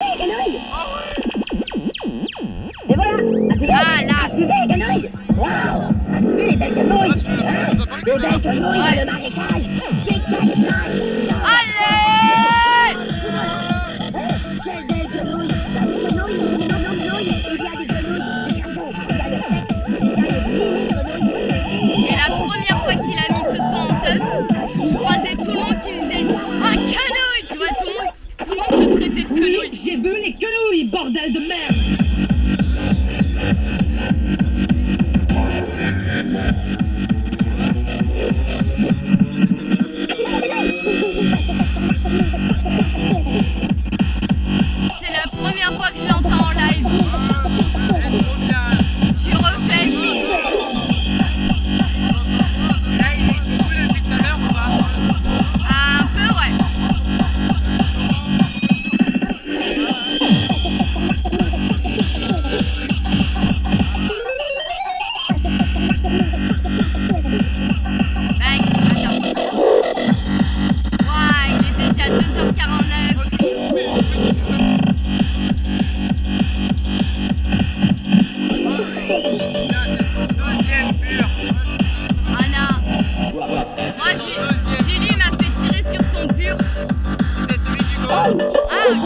les quenouilles? Et voilà! As-tu vu? Ah, là. As-tu vu les quenouilles? Waouh! As-tu vu les belles quenouilles? Des belles quenouilles dans le marécage! Spectaculaire! Allez! Quelle belle quenouille! Dans ces quenouilles, il y a des quenouilles, il y a des quenouilles, des crapauds, il y a le sexe, il y a les quenouilles. Et la première fois qu'il a mis ce son en teuf, je croisais tout le monde qui me disait « Ah, quenouille !» Tu vois, tout le monde se traitait de quenouille. Oui, j'ai vu les quenouilles, bordel de merde! C'est la première fois que je l'entends en live. Je suis refaite. Là, il explique beaucoup depuis tout à l'heure ou pas? Un peu, ouais. Mec, attends. Ouais, il est déjà 2h49. Deuxième pur. Ah non. Moi, Julie m'a fait tirer sur son pur. C'était celui du gros. Ah, ok.